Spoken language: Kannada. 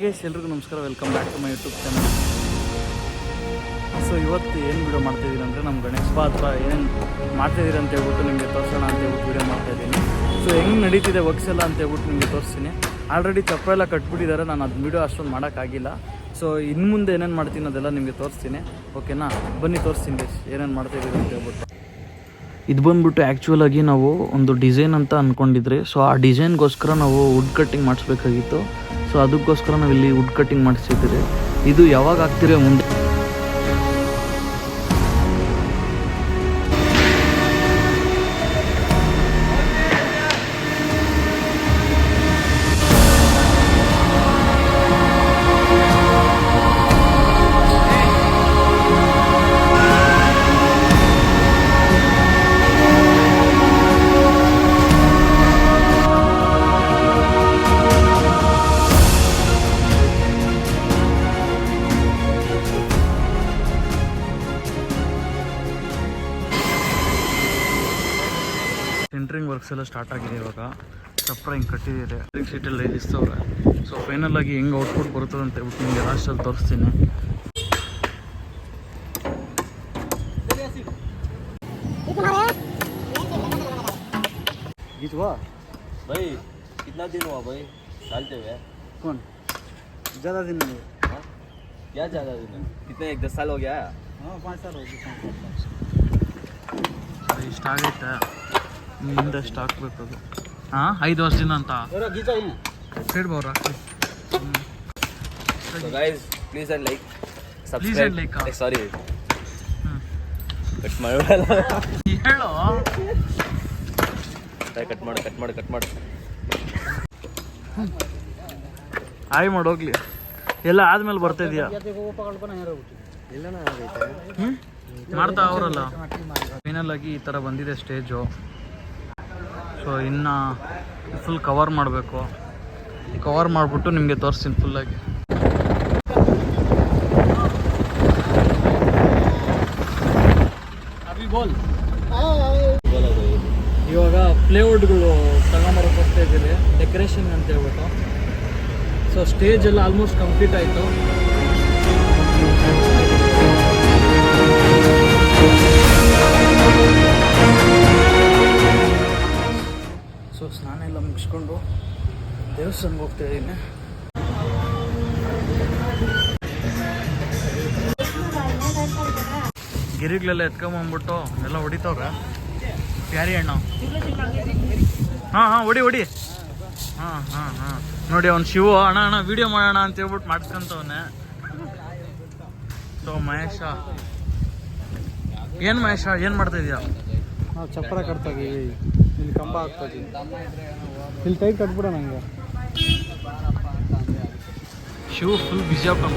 ಗೈಸ್, ಎಲ್ರಿಗೂ ನಮಸ್ಕಾರ. Welcome back to my YouTube channel. So ಇವತ್ತು ಏನು ವಿಡಿಯೋ ಮಾಡ್ತಾಯಿದ್ದೀನಿ ಅಂದರೆ ನಮ್ಮ ಗಣೇಶ ಹತ್ರ ಏನು ಮಾಡ್ತಾಯಿದ್ದೀರಿ ಅಂತ ಹೇಳ್ಬಿಟ್ಟು ನಿಮಗೆ ತೋರಿಸೋಣ ಅಂತ ಹೇಳ್ಬಿಟ್ಟು ವಿಡಿಯೋ ಮಾಡ್ತಾಯಿದ್ದೀನಿ. ಸೊ ಹೆಂಗೆ ನಡೀತಿದೆ ವರ್ಕ್ಸ್ ಎಲ್ಲ ಅಂತ ಹೇಳ್ಬಿಟ್ಟು ನಿಮಗೆ ತೋರಿಸ್ತೀನಿ. ಆಲ್ರೆಡಿ ಚಪ್ರ ಎಲ್ಲ ಕಟ್ಬಿಟ್ಟಿದ್ದಾರೆ. ನಾನು ಅದು ವಿಡಿಯೋ ಅಷ್ಟೊಂದು ಮಾಡೋಕ್ಕಾಗಿಲ್ಲ. ಸೊ ಇನ್ನು ಮುಂದೆ ಏನೇನು ಮಾಡ್ತೀನಿ ಅದೆಲ್ಲ ನಿಮಗೆ ತೋರಿಸ್ತೀನಿ. ಓಕೆನಾ, ಬನ್ನಿ ತೋರಿಸ್ತೀನಿ ಗೈಸ್ ಏನೇನು ಮಾಡ್ತಾಯಿದ್ದೀರಿ ಅಂತ ಹೇಳ್ಬಿಟ್ಟು. ಇದು ಬಂದ್ಬಿಟ್ಟು ಆ್ಯಕ್ಚುಲಾಗಿ ನಾವು ಒಂದು ಡಿಸೈನ್ ಅಂತ ಅಂದ್ಕೊಂಡಿದ್ರಿ. ಸೊ ಆ ಡಿಸೈನ್ಗೋಸ್ಕರ ನಾವು ವುಡ್ ಕಟ್ಟಿಂಗ್ ಮಾಡಿಸ್ಬೇಕಾಗಿತ್ತು. ಸೊ ಅದಕ್ಕೋಸ್ಕರ ನಾವು ಇಲ್ಲಿ ವುಡ್ ಕಟ್ಟಿಂಗ್ ಮಾಡಿಸಿದ್ದೀರಿ. ಇದು ಯಾವಾಗ ಆಗ್ತಿರೋ ಮುಂದೆ ಸೆಂಟ್ರಿಂಗ್ ವರ್ಕ್ಸ್ ಎಲ್ಲ ಸ್ಟಾರ್ಟ್ ಆಗಿದೆ. ಇವಾಗ ಚಪ್ರ ಹಿಂಗೆ ಕಟ್ಟಿದ್ದೀರಿ, ಸೆಂಟ್ರಿಂಗ್ ಶೀಟೆಲ್ಲ ಇಳಿಸ್ತವ್ರೆ. ಸೊ ಫೈನಲ್ ಆಗಿ ಹೆಂಗೆ ಔಟ್ಪುಟ್ ಬರ್ತದೆ ಅಂತ ಹೇಳ್ಬಿಟ್ಟು ನಿಮಗೆ ಲಾಸ್ಟಲ್ಲಿ ತೋರಿಸ್ತೀನಿ. भाई कितना दिन हुआ भाई डालते हुए? कौन ज़्यादा दिन नहीं? क्या ज़्यादा दिन है? कितने 10 साल हो गया? हाँ 5 साल हो गए. ಇಷ್ಟ ಆಗೈತೆ, ಹಿಂದೆ ಇಷ್ಟ ಹಾಕ್ಬೇಕದು. ಹಾಂ 5 ವರ್ಷದಿಂದ ಅಂತ side ಬವ್ರ. So guys, please and like, subscribe. Please and like. Sorry. Cut ಮಾಡಿ ಹೇಳೋ. ಕಟ್ ಮಾಡಿ ಹಾಯ್ ಮಾಡೋಗ್ಲಿ. ಎಲ್ಲ ಆದ್ಮೇಲೆ ಬರ್ತಿದ್ಯಾ? ಮಾಡ್ತಾ ಅವರಲ್ಲ. ಫೈನಲ್ ಆಗಿ ಈ ಥರ ಬಂದಿದೆ ಸ್ಟೇಜು. ಸೊ ಇನ್ನು ಫುಲ್ ಕವರ್ ಮಾಡಬೇಕು. ಕವರ್ ಮಾಡಿಬಿಟ್ಟು ನಿಮಗೆ ತೋರಿಸ್ತೀನಿ ಫುಲ್ಲಾಗಿ. ಇವಾಗ ಪ್ಲೇವುಡ್ಗಳು ತಗೊಂಬರೋಕೆ ಹೋಗ್ತಾ ಇದ್ದೀರಿ, ಡೆಕೋರೇಷನ್ ಅಂತ ಹೇಳ್ಬಿಟ್ಟು. ಸೊ ಸ್ಟೇಜ್ ಎಲ್ಲ ಆಲ್ಮೋಸ್ಟ್ ಕಂಪ್ಲೀಟ್ ಆಯಿತು. ಸೊ ಸ್ನಾನ ಎಲ್ಲ ಮುಗಿಸ್ಕೊಂಡು ದೇವಸ್ಥಾನಕ್ಕೆ ಹೋಗ್ತಾ ಇದ್ದೀನಿ. ಗಿರಿಗಳೆಲ್ಲ ಎತ್ಕೊಂಬಂದ್ಬಿಟ್ಟು ಎಲ್ಲ ಹೊಡಿತವ್ರೆ. ಪ್ಯಾರಿ ಅಣ್ಣ. ಹಾಂ ಹೊಡಿ. ಹಾಂ ನೋಡಿ, ಅವ್ನು ಶಿವು ಅಣ್ಣ ವಿಡಿಯೋ ಮಾಡೋಣ ಅಂತ ಹೇಳ್ಬಿಟ್ಟು ಮಾಡ್ಸ್ಕೊಂತವನೆ. ಸೊ ಮಹೇಶ, ಏನು ಮಹೇಶ ಏನು ಮಾಡ್ತಾ ಇದೀಯಾ? ನಾವು ಚಪ್ರ ಕಟ್ತಾ ಇದೀವಿ, ಇಲ್ಲಿ ಕಂಬ ಹಾಕ್ತಾ ಇದೀವಿ. ಇಲ್ಲಿ ಕೈ ಕಟ್ಬಿಡ ನಂಗೆ. ಶಿವು ಫುಲ್ ಬಿಜಿ ಆಗ್ತಾನೆ.